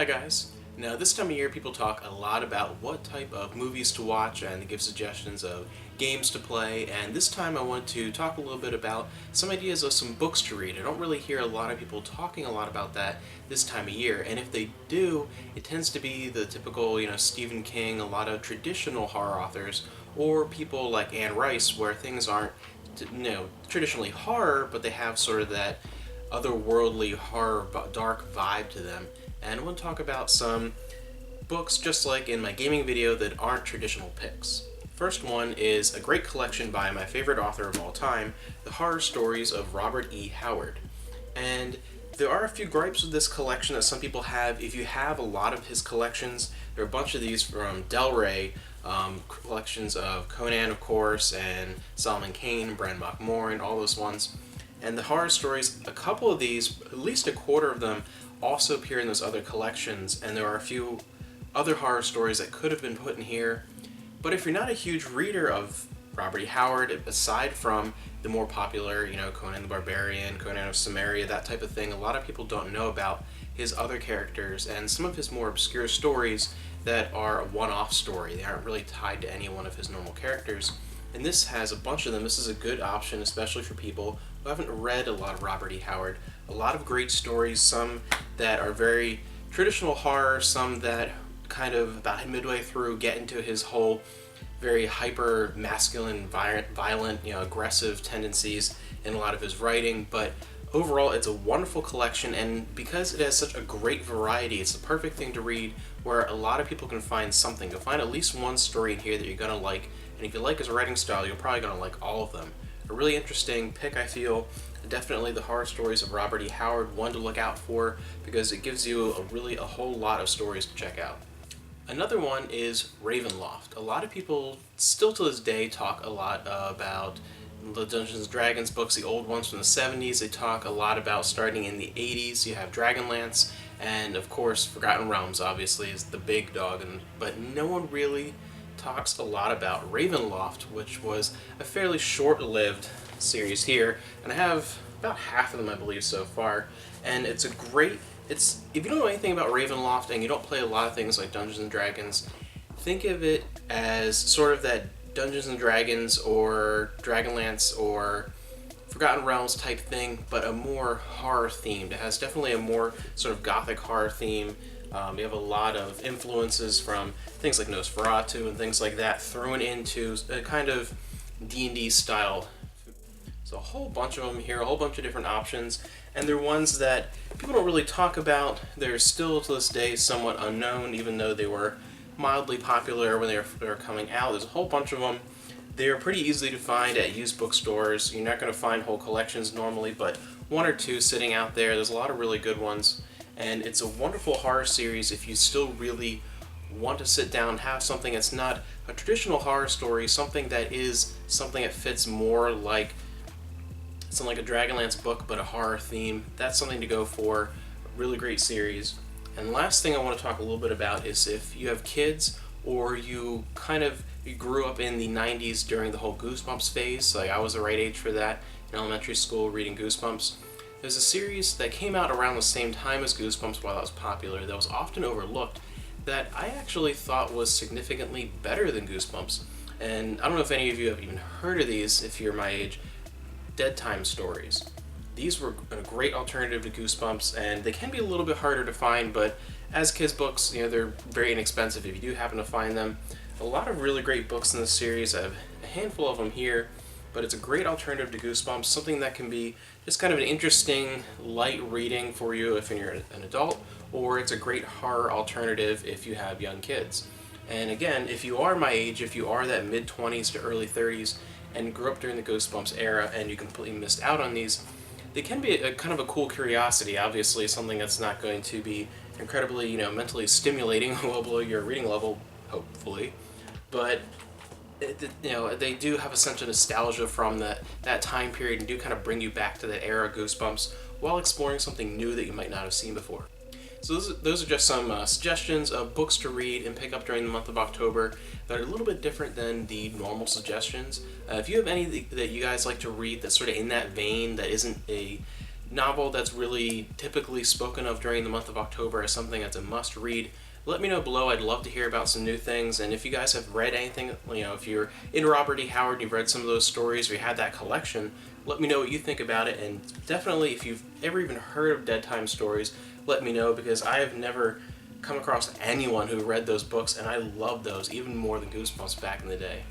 Hi guys. Now this time of year people talk a lot about what type of movies to watch and they give suggestions of games to play, and this time I want to talk a little bit about some ideas of some books to read. I don't really hear a lot of people talking a lot about that this time of year, and if they do, it tends to be the typical, Stephen King, a lot of traditional horror authors, or people like Anne Rice where things aren't traditionally horror, but they have sort of that otherworldly horror dark vibe to them. And I want to talk about some books, just like in my gaming video, that aren't traditional picks. First one is a great collection by my favorite author of all time, The Horror Stories of Robert E. Howard. And there are a few gripes with this collection that some people have. If you have a lot of his collections, there are a bunch of these from Del Rey, collections of Conan, of course, and Solomon Kane, Bran Mak and all those ones. And the horror stories, a couple of these, at least a quarter of them, also appear in those other collections, and there are a few other horror stories that could have been put in here. But if you're not a huge reader of Robert E. Howard, aside from the more popular, Conan the Barbarian, Conan of Samaria, that type of thing, a lot of people don't know about his other characters and some of his more obscure stories that are a one-off story. They aren't really tied to any one of his normal characters. And this has a bunch of them. This is a good option, especially for people who haven't read a lot of Robert E. Howard. A lot of great stories, some that are very traditional horror, some that kind of about midway through get into his whole very hyper masculine, violent, aggressive tendencies in a lot of his writing. But overall, it's a wonderful collection, and because it has such a great variety, it's the perfect thing to read where a lot of people can find something. You'll find at least one story in here that you're going to like, and if you like his writing style, you're probably going to like all of them. A really interesting pick, I feel. Definitely The Horror Stories of Robert E. Howard, one to look out for because it gives you a whole lot of stories to check out. Another one is Ravenloft. A lot of people still to this day talk a lot about the Dungeons & Dragons books, the old ones from the 70s. They talk a lot about starting in the 80s. You have Dragonlance, and of course Forgotten Realms obviously is the big dog, but no one really talks a lot about Ravenloft, which was a fairly short-lived series here, and I have about half of them, I believe, so far. And if you don't know anything about Ravenloft and you don't play a lot of things like Dungeons and Dragons, think of it as sort of that Dungeons and Dragons or Dragonlance or Forgotten Realms type thing, but a more horror themed. It has definitely a more sort of gothic horror theme. You have a lot of influences from things like Nosferatu and things like that thrown into a kind of D&D style. So a whole bunch of them here, a whole bunch of different options, and they're ones that people don't really talk about. They're still to this day somewhat unknown, even though they were mildly popular when they were coming out. There's a whole bunch of them. They're pretty easy to find at used bookstores. You're not going to find whole collections normally, but one or two sitting out there. There's a lot of really good ones, and it's a wonderful horror series if you still really want to sit down and have something that's not a traditional horror story, something that fits more like something like a Dragonlance book, but a horror theme. That's something to go for. A really great series. And last thing I want to talk a little bit about is if you have kids or you grew up in the 90s during the whole Goosebumps phase, like I was the right age for that in elementary school reading Goosebumps. There's a series that came out around the same time as Goosebumps while that was popular that was often overlooked that I actually thought was significantly better than Goosebumps. And I don't know if any of you have even heard of these if you're my age. Dead Time stories. These were a great alternative to Goosebumps, and they can be a little bit harder to find, but as kids' books, they're very inexpensive if you do happen to find them. A lot of really great books in this series. I have a handful of them here, but it's a great alternative to Goosebumps, something that can be just kind of an interesting, light reading for you if you're an adult, or it's a great horror alternative if you have young kids. And again, if you are my age, if you are that mid-20s to early 30s, and grew up during the Goosebumps era and you completely missed out on these, they can be a kind of a cool curiosity. Obviously something that's not going to be incredibly mentally stimulating, well below your reading level, hopefully, but they do have a sense of nostalgia from that time period and do kind of bring you back to that era of Goosebumps while exploring something new that you might not have seen before. So those are just some suggestions of books to read and pick up during the month of October that are a little bit different than the normal suggestions. If you have any that you guys like to read that's sort of in that vein, that isn't a novel that's really typically spoken of during the month of October as something that's a must read, let me know below. I'd love to hear about some new things. And if you guys have read anything, if you're in Robert E. Howard and you've read some of those stories or you had that collection, let me know what you think about it. And definitely, if you've ever even heard of Dead Time Stories, let me know, because I have never come across anyone who read those books, and I love those even more than Goosebumps back in the day.